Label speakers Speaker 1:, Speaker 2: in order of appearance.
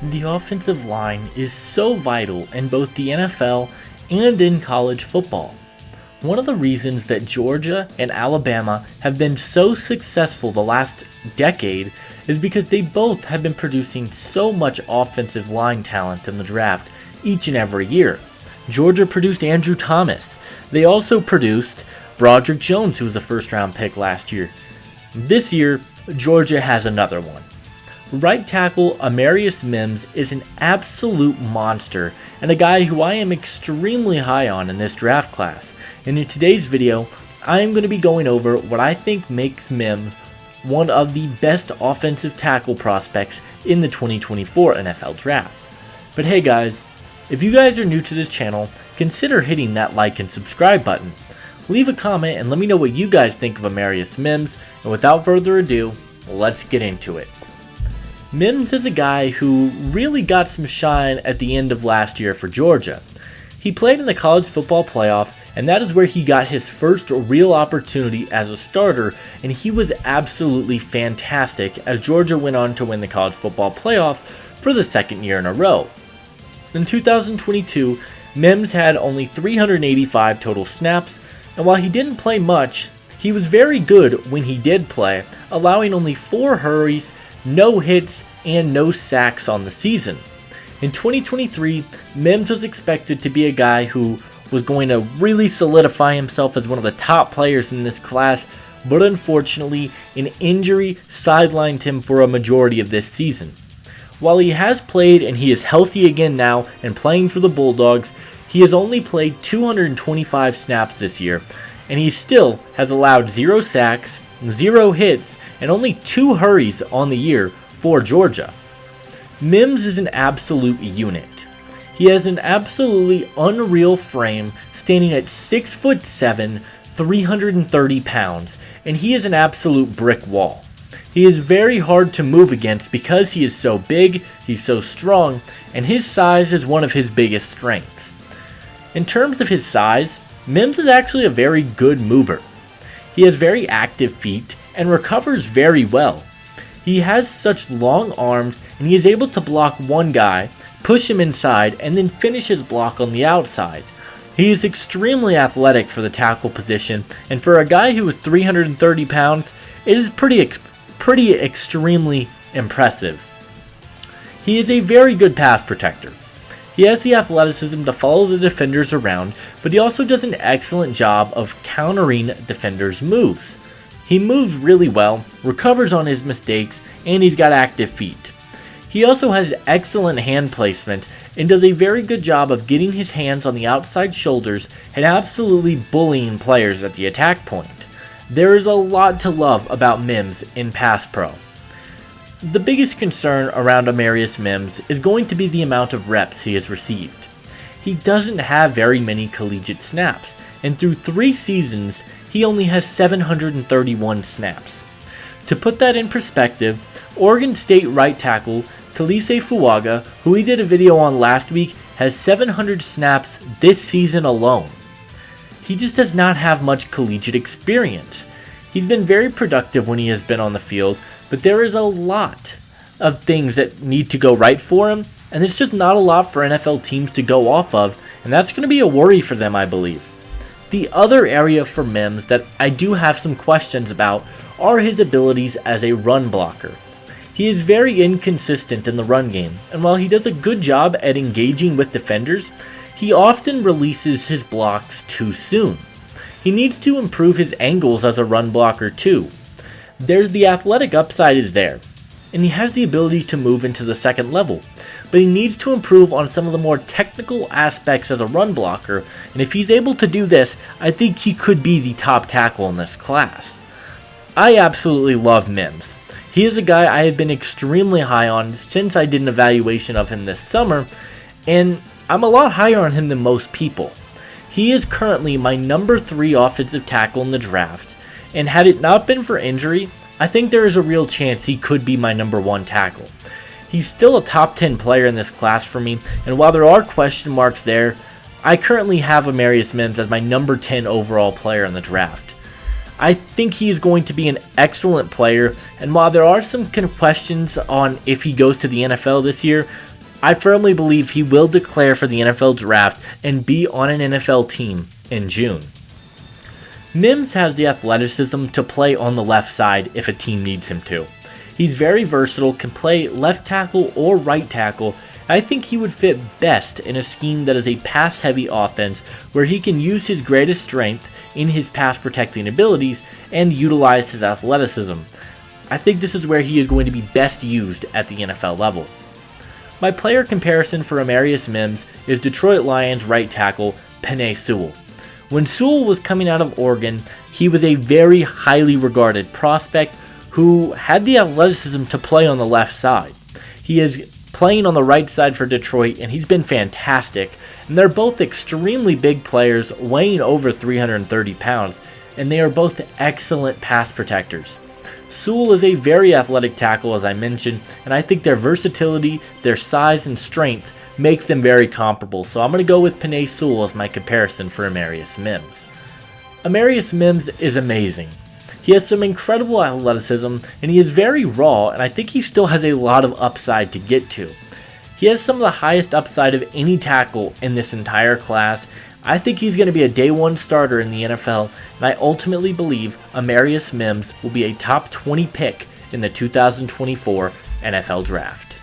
Speaker 1: The offensive line is so vital in both the NFL and in college football. One of the reasons that Georgia and Alabama have been so successful the last decade is because they both have been producing so much offensive line talent in the draft each and every year. Georgia produced Andrew Thomas. They also produced Broderick Jones, who was a first-round pick last year. This year, Georgia has another one. Right tackle Amarius Mims is an absolute monster and a guy who I am extremely high on in this draft class. And in today's video, I am going to be going over what I think makes Mims one of the best offensive tackle prospects in the 2024 NFL Draft. But hey guys, if you guys are new to this channel, consider hitting that like and subscribe button. Leave a comment and let me know what you guys think of Amarius Mims, and without further ado, let's get into it. Mims is a guy who really got some shine at the end of last year for Georgia. He played in the college football playoff, and that is where he got his first real opportunity as a starter, and he was absolutely fantastic as Georgia went on to win the college football playoff for the second year in a row. In 2022, Mims had only 385 total snaps, and while he didn't play much, he was very good when he did play, allowing only 4 hurries, no hits, and no sacks on the season. In 2023, Mims was expected to be a guy who was going to really solidify himself as one of the top players in this class, but unfortunately, an injury sidelined him for a majority of this season. While he has played and he is healthy again now and playing for the Bulldogs, he has only played 225 snaps this year, and he still has allowed 0 sacks, 0 hits, and only 2 hurries on the year for Georgia. Mims is an absolute unit. He has an absolutely unreal frame, standing at 6'7", 330 pounds, and he is an absolute brick wall. He is very hard to move against because he is so big, he's so strong, and his size is one of his biggest strengths. In terms of his size, Mims is actually a very good mover. He has very active feet and recovers very well. He has such long arms, and he is able to block one guy, push him inside, and then finish his block on the outside. He is extremely athletic for the tackle position, and for a guy who is 330 pounds, it is pretty extremely impressive. He is a very good pass protector. He has the athleticism to follow the defenders around, but he also does an excellent job of countering defenders' moves. He moves really well, recovers on his mistakes, and he's got active feet. He also has excellent hand placement and does a very good job of getting his hands on the outside shoulders and absolutely bullying players at the attack point. There is a lot to love about Mims in pass pro. The biggest concern around Amarius Mims is going to be the amount of reps he has received. He doesn't have very many collegiate snaps, and through 3 seasons, he only has 731 snaps. To put that in perspective, Oregon State right tackle Taliese Fuaga, who we did a video on last week, has 700 snaps this season alone. He just does not have much collegiate experience. He's been very productive when he has been on the field, but there is a lot of things that need to go right for him, and it's just not a lot for NFL teams to go off of, and that's going to be a worry for them, I believe. The other area for Mims that I do have some questions about are his abilities as a run blocker. He is very inconsistent in the run game, and while he does a good job at engaging with defenders, he often releases his blocks too soon. He needs to improve his angles as a run blocker too. There's the athletic upside is there, and he has the ability to move into the second level, but he needs to improve on some of the more technical aspects as a run blocker, and if he's able to do this, I think he could be the top tackle in this class. I absolutely love Mims. He is a guy I have been extremely high on since I did an evaluation of him this summer, and I'm a lot higher on him than most people. He is currently my number 3 offensive tackle in the draft, and had it not been for injury, I think there is a real chance he could be my number 1 tackle. He's still a top 10 player in this class for me, and while there are question marks there, I currently have Amarius Mims as my number 10 overall player in the draft. I think he is going to be an excellent player, and while there are some questions on if he goes to the NFL this year, I firmly believe he will declare for the NFL draft and be on an NFL team in June. Mims has the athleticism to play on the left side if a team needs him to. He's very versatile, can play left tackle or right tackle. I think he would fit best in a scheme that is a pass-heavy offense where he can use his greatest strength in his pass protecting abilities and utilize his athleticism. I think this is where he is going to be best used at the NFL level. My player comparison for Amarius Mims is Detroit Lions right tackle Penei Sewell. When Sewell was coming out of Oregon, he was a very highly regarded prospect who had the athleticism to play on the left side. He is playing on the right side for Detroit, and he's been fantastic. And they're both extremely big players, weighing over 330 pounds, and they are both excellent pass protectors. Sewell is a very athletic tackle, as I mentioned, and I think their versatility, their size, and strength makes them very comparable, so I'm going to go with Penei Sewell as my comparison for Amarius Mims. Amarius Mims is amazing. He has some incredible athleticism, and he is very raw, and I think he still has a lot of upside to get to. He has some of the highest upside of any tackle in this entire class. I think he's going to be a day one starter in the NFL, and I ultimately believe Amarius Mims will be a top 20 pick in the 2024 NFL Draft.